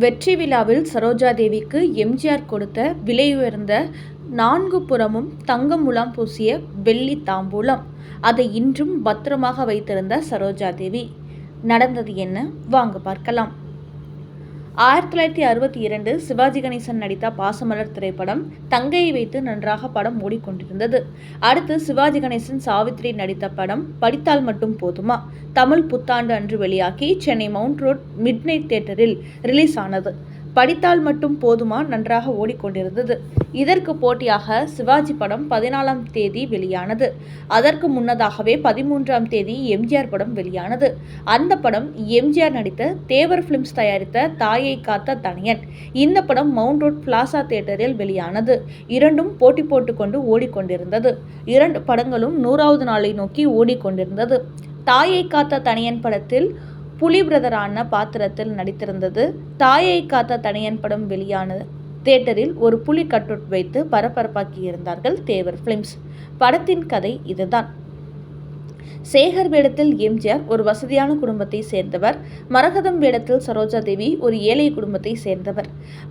வெற்றி விழாவில் சரோஜா தேவிக்கு எம்ஜிஆர் கொடுத்த விலையுயர்ந்த 4 புறமும் தங்க முலாம் பூசிய வெள்ளி தாம்பூலம். அதை இன்றும் பத்திரமாக வைத்திருந்த சரோஜா தேவி. நடந்தது என்ன? வாங்க பார்க்கலாம். 1962 சிவாஜி கணேசன் நடித்த பாசமலர் திரைப்படம் தங்கையை வைத்து நன்றாக படம் ஓடிக்கொண்டிருந்தது. அடுத்து சிவாஜி கணேசன் சாவித்ரி நடித்த படம் படித்தால் மட்டும் போதுமா தமிழ் புத்தாண்டு அன்று வெளியாகி சென்னை மவுண்ட் ரோட் மிட்நைட் தியேட்டரில் ரிலீஸ் ஆனது. படித்தால் மட்டும் போதுமா நன்றாக ஓடிக்கொண்டிருந்தது. இதற்கு போட்டியாக சிவாஜி படம் 14ஆம் தேதி வெளியானது. அதற்கு முன்னதாகவே 13ஆம் தேதி எம்ஜிஆர் படம் வெளியானது. அந்த படம் எம்ஜிஆர் நடித்த தேவர் பிலிம்ஸ் தயாரித்த தாயை காத்த தனையன். இந்த படம் மவுண்ட் ரோட் பிளாசா தியேட்டரில் வெளியானது. இரண்டும் போட்டி போட்டுக்கொண்டு ஓடிக்கொண்டிருந்தது. இரண்டு படங்களும் 100வது நாளை நோக்கி ஓடிக்கொண்டிருந்தது. தாயை காத்த தனையன் படத்தில் புலி பிரதரான பாத்திரத்தில் நடித்திருந்தது. தாயை காத்த தனையன் படம் வெளியான தியேட்டரில் ஒரு புலி கட்டவுட் வைத்து பரபரப்பாக்கி இருந்தார்கள் தேவர் பிலிம்ஸ். படத்தின் கதை இதுதான். சேகர் வேடத்தில் எம்ஜிஆர் ஒரு வசதியான குடும்பத்தை சேர்ந்தவர். மரகதம் வேடத்தில் சரோஜா தேவி ஒரு ஏழை குடும்பத்தை சேர்ந்தவர்.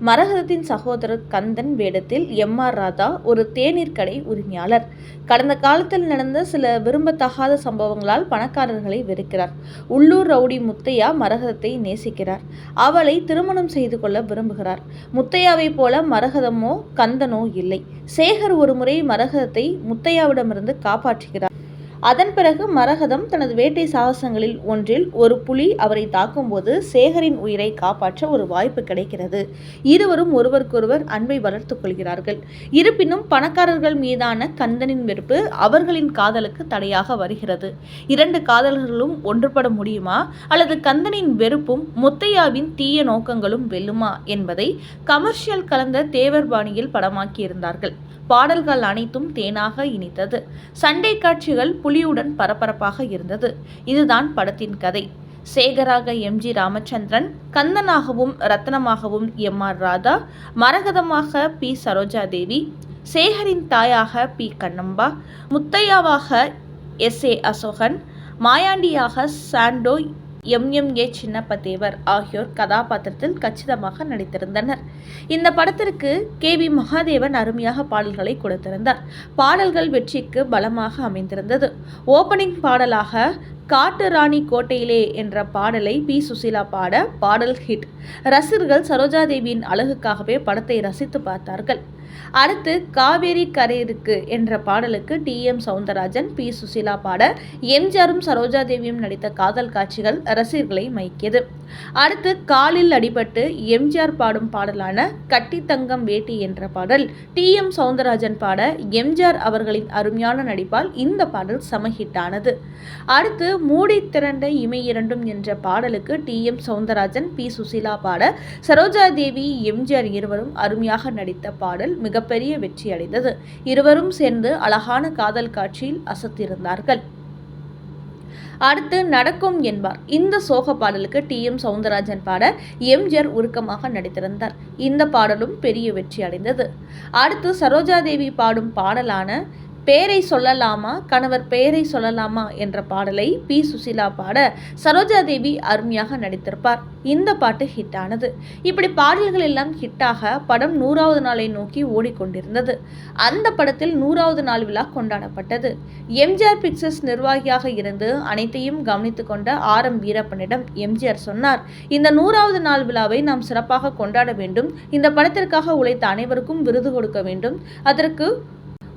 மரகதத்தின் சகோதரர் கந்தன் வேடத்தில் எம்.ஆர். ராதா ஒரு தேநீர் கடை உரிமையாளர். கடந்த காலத்தில் நடந்த சில விரும்பத்தகாத சம்பவங்களால் பணக்காரர்களை வெறுக்கிறார். உள்ளூர் ரவுடி முத்தையா மரகதத்தை நேசிக்கிறார். அவளை திருமணம் செய்து கொள்ள விரும்புகிறார். முத்தையாவை போல மரகதமோ கந்தனோ இல்லை. சேகர் ஒருமுறை மரகதத்தை முத்தையாவிடமிருந்து காப்பாற்றுகிறார். அதன் பிறகு மரகதம் தனது வேட்டை சாகசங்களில் ஒன்றில் ஒரு புலி அவரை தாக்கும்போது சேகரின் உயிரை காப்பாற்ற ஒரு வாய்ப்பு கிடைக்கிறது. இருவரும் ஒருவருக்கொருவர் அன்பை வளர்த்துக் கொள்கிறார்கள். இருப்பினும் பணக்காரர்கள் மீதான கந்தனின் வெறுப்பு அவர்களின் காதலுக்கு தடையாக வருகிறது. இரண்டு காதலர்களும் ஒன்றுபட முடியுமா அல்லது கந்தனின் வெறுப்பும் முத்தையாவின் தீய நோக்கங்களும் வெல்லுமா என்பதை கமர்ஷியல் கலந்த தேவர் பாணியில் படமாக்கியிருந்தார்கள். பாடல்கள் அனைத்தும் தேனாக இனித்தது. சண்டை காட்சிகள் புலியுடன் பரபரப்பாக இருந்தது. இதுதான் படத்தின் கதை. சேகராக எம்.ஜி. ராமச்சந்திரன், கந்தனாகவும் ரத்னமாகவும் எம்.ஆர். ராதா, மரகதமாக பி. சரோஜா தேவி, சேகரின் தாயாக பி. கண்ணம்பா, முத்தையாவாக எஸ்.ஏ. அசோகன், மாயாண்டியாக சாண்டோ எம்.எம்.ஏ. சின்னப்பதேவர் ஆகியோர் கதாபாத்திரத்தில் கச்சிதமாக நடித்திருந்தனர். இந்த படத்திற்கு கே.வி. மகாதேவன் அருமையாக பாடல்களை கொடுத்திருந்தார். பாடல்கள் வெற்றிக்கு பலமாக அமைந்திருந்தது. ஓபனிங் பாடலாக காட்டு ராணி கோட்டையிலே என்ற பாடலை பி. சுசீலா பாட பாடல் ஹிட். ரசிகர்கள் சரோஜாதேவியின் அழகுக்காகவே படத்தை ரசித்து பார்த்தார்கள். அடுத்து காவேரி கரையிருக்கு என்ற பாடலுக்கு டி.எம். சௌந்தரராஜன், பி. சுசீலா பாட எம்ஜிஆரும் சரோஜாதேவியும் நடித்த காதல் காட்சிகள் ரசிகர்களை மயக்கியது. அடுத்து காலில் அடிபட்டு எம்ஜிஆர் பாடும் பாடலான கட்டி தங்கம் வேட்டி என்ற பாடல் டி.எம். சௌந்தரராஜன் பாட எம்ஜிஆர் அவர்களின் அருமையான நடிப்பால் இந்த பாடல் சமஹிட்டானது. அடுத்து மூடி திரண்ட இமை இரண்டும் என்ற பாடலுக்கு டி.எம். சௌந்தரராஜன், பி. சுசீலா பாட சரோஜாதேவி எம்ஜிஆர் இருவரும் அருமையாக நடித்த பாடல் மிகப்பெரிய வெற்றி அடைந்தது. இருவரும் சேர்ந்து அழகான காதல் காட்சியில் அசத்திருந்தார்கள். அடுத்து நடக்கும் என்பார். இந்த சோக பாடலுக்கு டி.எம். சௌந்தரராஜன் பாட எம்ஜிஆர் உருக்கமாக நடித்திருந்தார். இந்த பாடலும் பெரிய வெற்றி அடைந்தது. அடுத்து சரோஜாதேவி பாடும் பாடலான பெயரை சொல்லலாமா கணவர் பெயரை சொல்லலாமா என்ற பாடலை பி. சுசீலா பாட சரோஜாதேவி அருமையாக நடித்திருப்பார். இந்த பாட்டு ஹிட் ஆனது. இப்படி பாடல்கள் எல்லாம் ஹிட்டாக படம் 100வது நாளை நோக்கி ஓடிக்கொண்டிருந்தது. அந்த படத்தில் 100வது நாள் விழா கொண்டாடப்பட்டது. எம்ஜிஆர் பிக்சர்ஸ் நிர்வாகியாக இருந்து அனைத்தையும் கவனித்துக் கொண்ட ஆர்.எம். வீரப்பனிடம் எம்ஜிஆர் சொன்னார், இந்த 100வது நாள் விழாவை நாம் சிறப்பாக கொண்டாட வேண்டும். இந்த படத்திற்காக உழைத்த அனைவருக்கும் விருது கொடுக்க வேண்டும். அதற்கு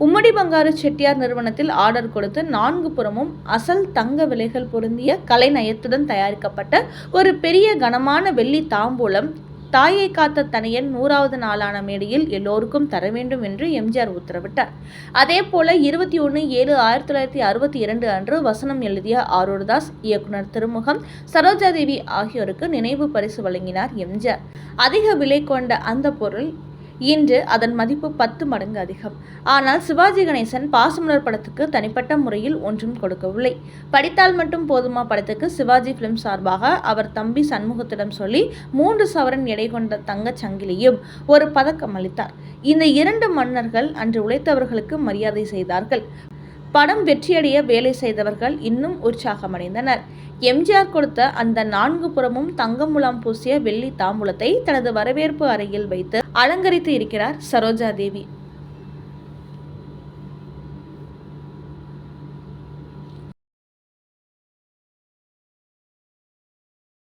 உம்மடி பங்காரு செட்டியார் நிறுவனத்தில் ஆர்டர் கொடுத்து 4 புறமும் அசல் தங்க விலைகள் பொருந்திய கலைநயத்துடன் தயாரிக்கப்பட்ட ஒரு பெரிய கனமான வெள்ளி தாம்பூலம் தாயை காத்த தனையன் 100வது நாளான மேடையில் எல்லோருக்கும் தர வேண்டும் என்று எம்ஜிஆர் உத்தரவிட்டார். அதே போல 21/7/1962 அன்று வசனம் எழுதிய ஆரூர்தாஸ், இயக்குனர் திருமுகம், சரோஜாதேவி ஆகியோருக்கு நினைவு பரிசு வழங்கினார் எம்ஜிஆர். அதிக விலை கொண்ட அந்த பொருள் இன்று அதன் மதிப்பு 10 மடங்கு அதிகம். ஆனால் சிவாஜி கணேசன் பாசமலர் படத்துக்கு தனிப்பட்ட முறையில் ஒன்றும் கொடுக்கவில்லை. படித்தால் மட்டும் போதுமா படத்துக்கு சிவாஜி பிலிம் சார்பாக அவர் தம்பி சண்முகத்திடம் சொல்லி 3 சவரன் எடை கொண்ட தங்கச் சங்கிலியும் ஒரு பதக்கம் அளித்தார். இந்த 2 மன்னர்கள் அன்று உழைத்தவர்களுக்கு மரியாதை செய்தார்கள். படம் வெற்றியடைய வேலை செய்தவர்கள் இன்னும் உற்சாகமடைந்தனர். எம்ஜிஆர் கொடுத்த அந்த 4 புறமும் தங்க முலாம் பூசிய வெள்ளி தாம்பூலத்தை தனது வரவேற்பு அறையில் வைத்து அலங்கரித்து இருக்கிறார் சரோஜா தேவி.